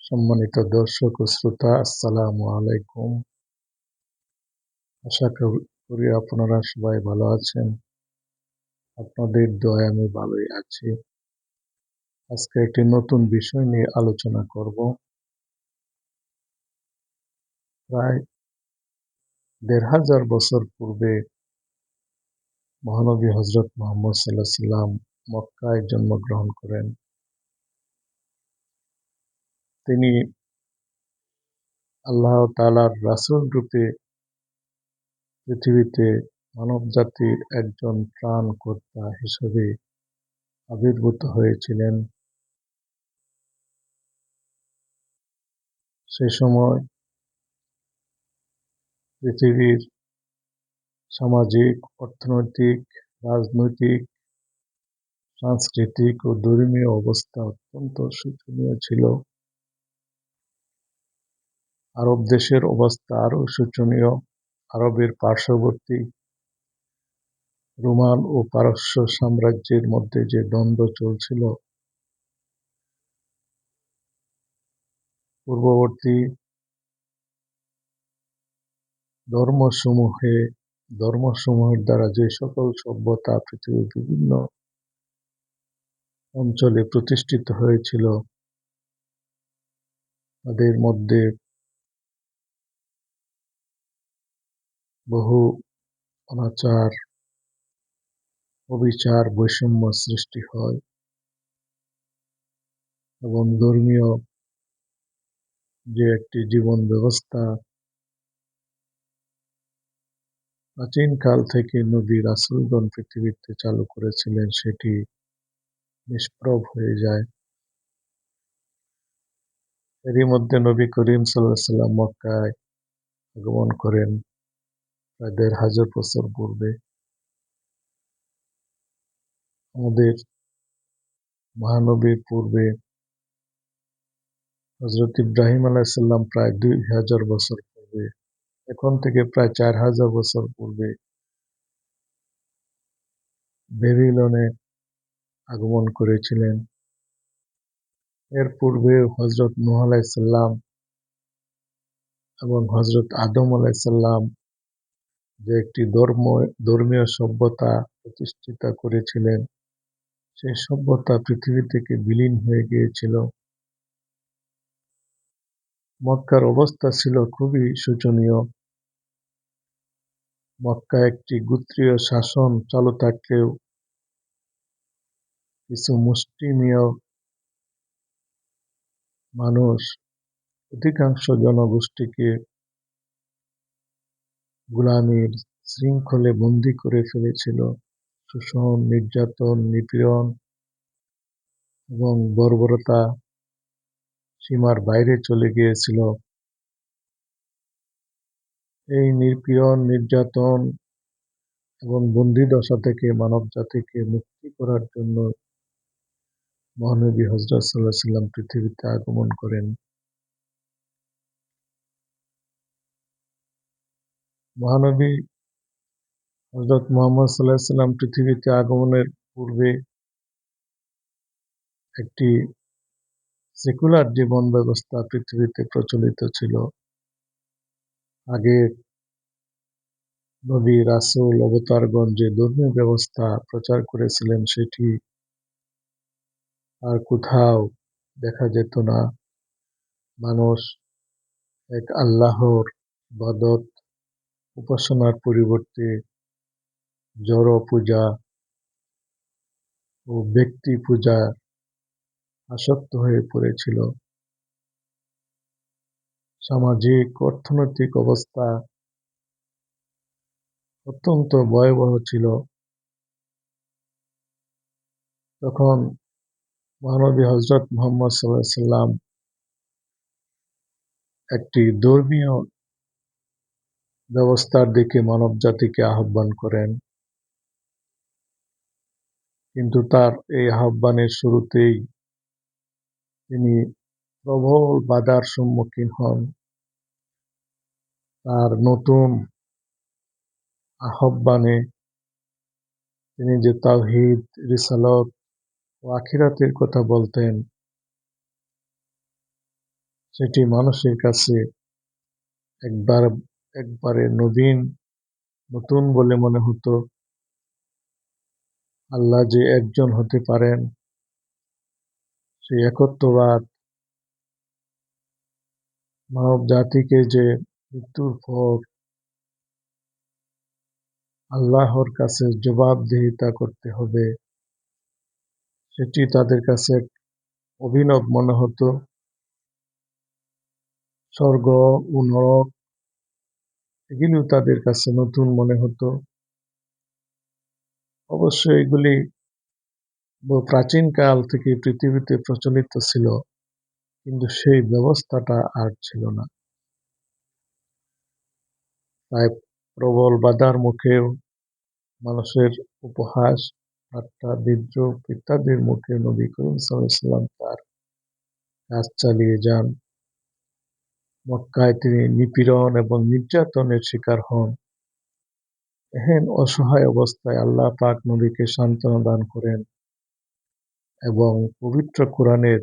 সম্মানিত দর্শক ও শ্রোতা, আসসালামু আলাইকুম। আশা করি আপনারা সবাই ভালো আছেন। আপনাদের দয়ায় আমি ভালোই আছি। আজকে একটি নতুন বিষয় নিয়ে আলোচনা করব। প্রায় ১,৫০০ বছর পূর্বে মহানবী হযরত মুহাম্মদ সাল্লাল্লাহু আলাইহি ওয়াসাল্লাম মক্কায় জন্মগ্রহণ করেন। তিনি আল্লাহ তাআলার রাসূল রূপে পৃথিবীতে মানবজাতির একজন ত্রাণকর্তা হিসেবে আবির্ভূত হয়েছিলেন। সে সময় পৃথিবীর সামাজিক, অর্থনৈতিক, রাজনৈতিক, সাংস্কৃতিক ও ধর্মীয় অবস্থা অত্যন্ত শোচনীয় ছিল। আরব দেশের অবস্থা আরও শোচনীয়। আরবের পার্শ্ববর্তী রোমান ও পারস্য সাম্রাজ্যের মধ্যে যে দ্বন্দ্ব চলছিল, পূর্ববর্তী ধর্মসমূহের দ্বারা যে সকল সভ্যতা পৃথিবীর বিভিন্ন অঞ্চলে প্রতিষ্ঠিত হয়েছিল, তাদের মধ্যে বহু অনাচার, অবিচার, বৈষম্য সৃষ্টি হয় এবং ধর্মীয় যে একটি জীবন ব্যবস্থা প্রাচীনকাল থেকে নবী রাসূলগণ পৃথিবীতে চালু করেছিলেন, সেটি নিষ্প্রভ হয়ে যায়। এরই মধ্যে নবী করিম সাল্লাল্লাহু আলাইহি ওয়াসাল্লাম মক্কায় আগমন করেন প্রায় ১,৫০০ বছর পূর্বে। আমাদের মহানবীর পূর্বে হযরত ইব্রাহিম আলাইহিস সালাম প্রায় ২,০০০ বছর পূর্বে, এখন থেকে প্রায় ৪,০০০ বছর পূর্বে ব্যাবিলনে আগমন করেছিলেন। এর পূর্বে হযরত নূহ আলাইহিস সালাম এবং হযরত আদম আলাইহিস সালাম যে একটি ধর্মীয় সভ্যতা প্রতিষ্ঠিত করেছিলেন, সেই সভ্যতা পৃথিবী থেকে বিলীন হয়ে গিয়েছিল। মক্কার অবস্থা ছিল খুবই শোচনীয়। মক্কায় একটি গোত্রীয় শাসন চালু থাকলেও কিছু মুষ্টিমেয় মানুষ অধিকাংশ জনগোষ্ঠীকে গোলামির শৃঙ্খলে বন্দী করে ফেলেছিল। শোষণ, নির্যাতন, নিপীড়ন এবং বর্বরতা সীমার বাইরে চলে গিয়েছিল। এই নিপীড়ন, নির্যাতন এবং বন্দিদশা থেকে মানবজাতিকে মুক্তি করার জন্য মহানবী হযরত সাল্লাল্লাহু আলাইহি ওয়াসাল্লাম পৃথিবীতে আগমন করেন। মহানবী হযরত মুহাম্মদ সাল্লাল্লাহু আলাইহি ওয়াসাল্লাম পৃথিবীতে আগমনের পূর্বে একটি সেকুলার জীবন ব্যবস্থা পৃথিবীতে প্রচলিত ছিল। আগে নবী, রাসূল, অবতারগণ যে ধর্মীয় ব্যবস্থা প্রচার করেছিলেন, সেটি আর কোথাও দেখা যেত না। মানুষ এক আল্লাহর ইবাদত, উপাসনার পরিবর্তে জড় পূজা ও ব্যক্তি পূজায় আসক্ত হয়ে পড়েছিল। সামাজিক, অর্থনৈতিক অবস্থা অত্যন্ত ভয়াবহ ছিল। তখন মহানবী হযরত মুহাম্মদ সাল্লাল্লাহু আলাইহি ওয়াসাল্লাম একটি ধর্মীয় ব্যবস্থার দিকে মানবজাতিকে আহ্বান করেন, কিন্তু তার এই আহ্বানের শুরুতেই তিনি প্রবল বাধার সম্মুখীন হন। তার নতুন আহ্বানে তিনি যে তাওহীদ, রিসালাত ও আখিরাতের কথা বলতেন, সেটি মানুষের কাছে একবার একবারে নতুন বলে মনে হতো। আল্লাহ যে একজন হতে পারেন, সেই একত্ববাদ মানব জাতিকে যে মৃত্যুর পর আল্লাহর কাছে জবাবদিহিতা করতে হবে, সেটি তাদের কাছে এক অভিনব মনে হতো। স্বর্গ ও নরক এগুলিও তাদের কাছে নতুন মনে হতো। অবশ্য এগুলি প্রাচীনকাল থেকে পৃথিবীতে প্রচলিত ছিল, কিন্তু সেই ব্যবস্থাটা আর ছিল না। তাই প্রবল বাধার মুখেও মানুষের উপহাস, ঠাট্টা, বিদ্রূপ ইত্যাদির মুখে নবী করিম সাল্লাল্লাহু আলাইহি ওয়াসাল্লাম তার কাজ চালিয়ে যান। মক্কায় তিনি নিপীড়ন এবং নির্যাতনের শিকার হন। এহেন অসহায় অবস্থায় আল্লাহ পাক নবীকে সান্ত্বনা দান করেন এবং পবিত্র কোরআনের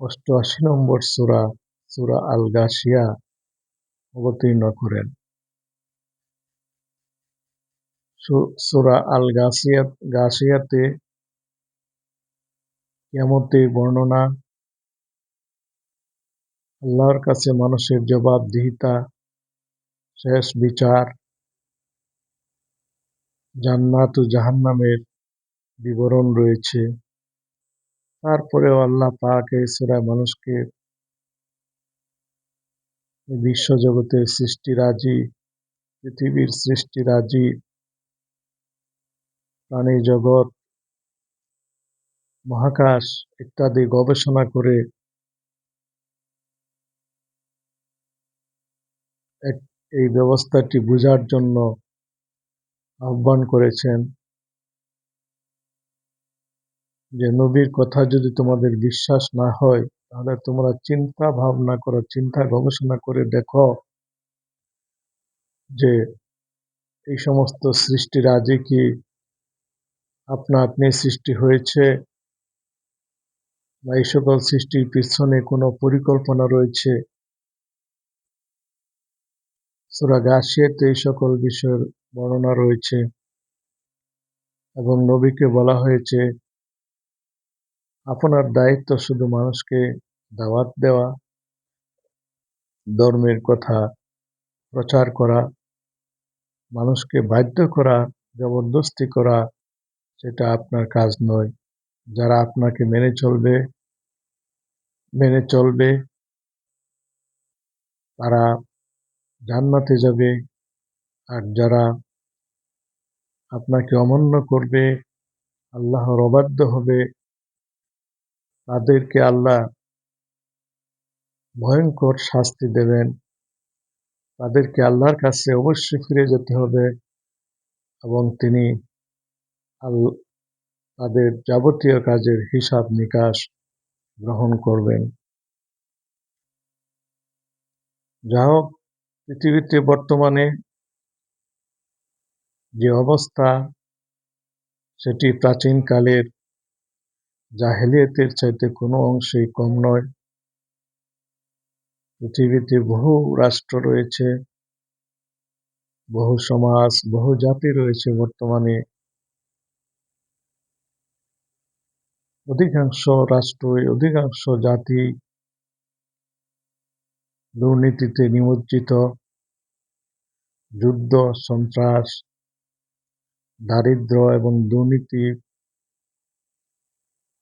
৮৮ নম্বর সূরা, সূরা আল গাশিয়া অবতীর্ণ করেন। সূরা আল গাশিয়াতে কিয়ামতের বর্ণনা, আল্লাহর কাছে মানুষের জবাবদিহিতা, শেষ বিচার, জান্নাত ও জাহান্নামের বিবরণ রয়েছে। তারপরেও আল্লাহ পাক এই সূরায় মানুষকে বিশ্বজগতের সৃষ্টিরাজি, পৃথিবীর সৃষ্টিরাজি, প্রাণী জগৎ, মহাকাশ ইত্যাদি গবেষণা করে এই ব্যবস্থাটি বুঝার জন্য আহ্বান করেছেন যে নবীর কথা যদি তোমাদের বিশ্বাস না হয়, তাহলে তোমরা চিন্তা ভাবনা করো, চিন্তা গবেষণা করে দেখো যে এই সমস্ত সৃষ্টিরাজি কি আপনা আপনি সৃষ্টি হয়েছে, বা এই সকল সৃষ্টির পিছনে কোনো পরিকল্পনা রয়েছে। সূরা গাশিয়াতে এই সকল বিষয়ের বর্ণনা রয়েছে এবং নবীকে বলা হয়েছে আপনার দায়িত্ব শুধু মানুষকে দাওয়াত দেওয়া, ধর্মের কথা প্রচার করা, মানুষকে বাধ্য করা, জবরদস্তি করা সেটা আপনার কাজ নয়। যারা আপনাকে মেনে চলবে তারা জান্নাতে যাবে, আর যারা আপনাকে অমান্য করবে, আল্লাহর অবাধ্য হবে, তাদেরকে আল্লাহ ভয়ঙ্কর শাস্তি দেবেন। তাদেরকে আল্লাহর কাছে অবশ্যই ফিরে যেতে হবে এবং তিনি তাদের যাবতীয় কাজের হিসাব নিকাশ গ্রহণ করবেন। যা হোক, পৃথিবীতে বর্তমানে যে অবস্থা, সেটি প্রাচীনকালের জাহেলিয়াতের চাইতে কোনো অংশেই কম নয়। পৃথিবীতে বহু রাষ্ট্র রয়েছে, বহু সমাজ, বহু জাতি রয়েছে। বর্তমানে অধিকাংশ রাষ্ট্রই, অধিকাংশ জাতি দুর্নীতিতে নিমজ্জিত। যুদ্ধ, সন্ত্রাস, দারিদ্র এবং দুর্নীতি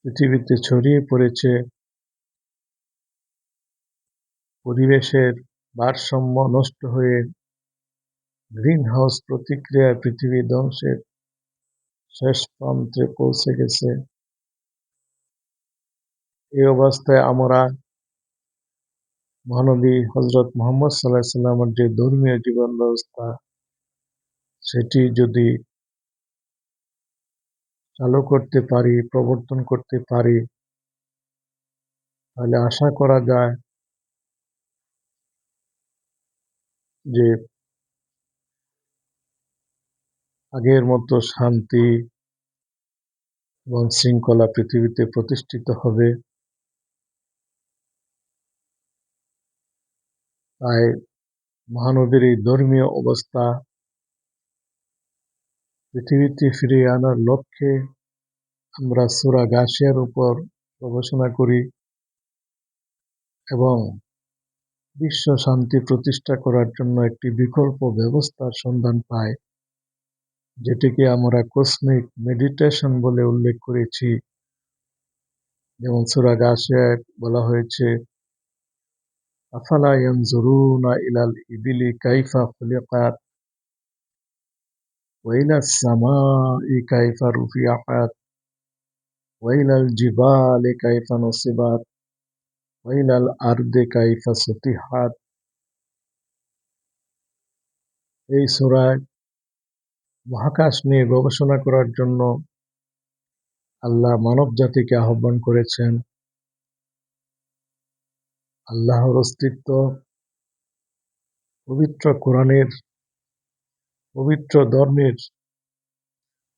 পৃথিবীতে ছড়িয়ে পড়েছে। পরিবেশের ভারসাম্য নষ্ট হয়ে গ্রিন হাউস প্রতিক্রিয়ায় পৃথিবী ধ্বংসের শেষ প্রান্তে পৌঁছে গেছে। এই অবস্থায় আমরা মহানবী হযরত মুহাম্মদ সাল্লাল্লাহু আলাইহি ওয়াসাল্লামের যে ধর্মীয় জীবন ব্যবস্থা, সেটি যদি চালু করতে পারি, প্রবর্তন করতে পারি, তাহলে আশা করা যায় যে আগের মতো শান্তি এবং শৃঙ্খলা পৃথিবীতে প্রতিষ্ঠিত হবে। তাই মহানবীর এই ধর্মীয় অবস্থা পৃথিবীতে ফিরিয়ে আনার লক্ষ্যে আমরা সূরা গাশিয়ার উপর গবেষণা করি এবং বিশ্ব শান্তি প্রতিষ্ঠা করার জন্য একটি বিকল্প ব্যবস্থার সন্ধান পাই, যেটিকে আমরা কসমিক মেডিটেশন বলে উল্লেখ করেছি। যেমন সূরা গাশিয়ায় বলা হয়েছে, আফালা ইয়ানজুরুনা ইলাল ইবিলি কাইফা খুলিকাত ওয়া ইলাস সামাই কাইফা রুফিআত ওয়া ইলাল জিবালি কাইফা নুসিবাত ওয়া ইলাল আরদি কাইফা সুতিহাত। এই সূরায় মহাকাশ নিয়ে গবেষণা করার জন্য আল্লাহ মানব জাতিকে আহ্বান করেছেন। আল্লাহর অস্তিত্ব পবিত্র কোরআনের, পবিত্র ধর্মের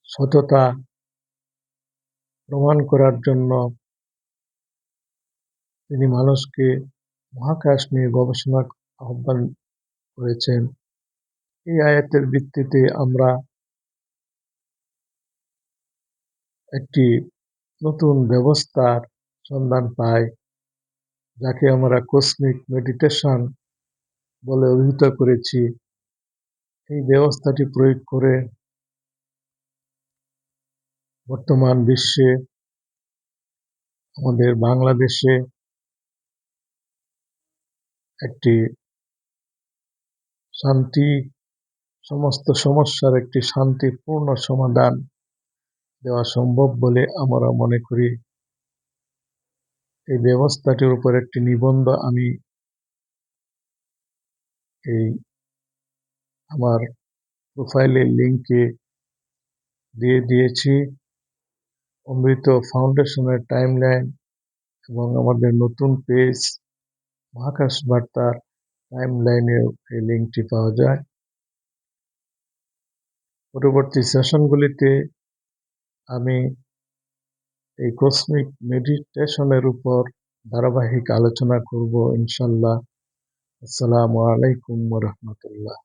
সততা প্রমাণ করার জন্য তিনি মানুষকে মহাকাশ নিয়ে গবেষণা আহ্বান করেছেন। এই আয়াতের ভিত্তিতে আমরা একটি নতুন ব্যবস্থার সন্ধান পাই, যাকে আমরা কসমিক মেডিটেশন বলে অভিহিত করেছি। এই ব্যবস্থাটি প্রয়োগ করে বর্তমান বিশ্বে, আমাদের বাংলাদেশে একটি শান্তি, সমস্ত সমস্যার একটি শান্তিপূর্ণ সমাধান দেওয়া সম্ভব বলে আমরা মনে করি। এই ব্যবস্থাটির উপর একটি নিবন্ধ আমি এই আমার প্রোফাইলের লিঙ্কে দিয়ে দিয়েছি। অমৃত ফাউন্ডেশনের টাইমলাইন এবং আমাদের নতুন পেজ মহাকাশ বার্তার টাইমলাইনেও এই লিঙ্কটি পাওয়া যায়। পরবর্তী সেশনগুলিতে আমি এই কসমিক মেডিটেশনের উপর ধারাবাহিক আলোচনা করব ইনশাল্লাহ। আসসালামু আলাইকুম ওয়া রাহমাতুল্লাহ।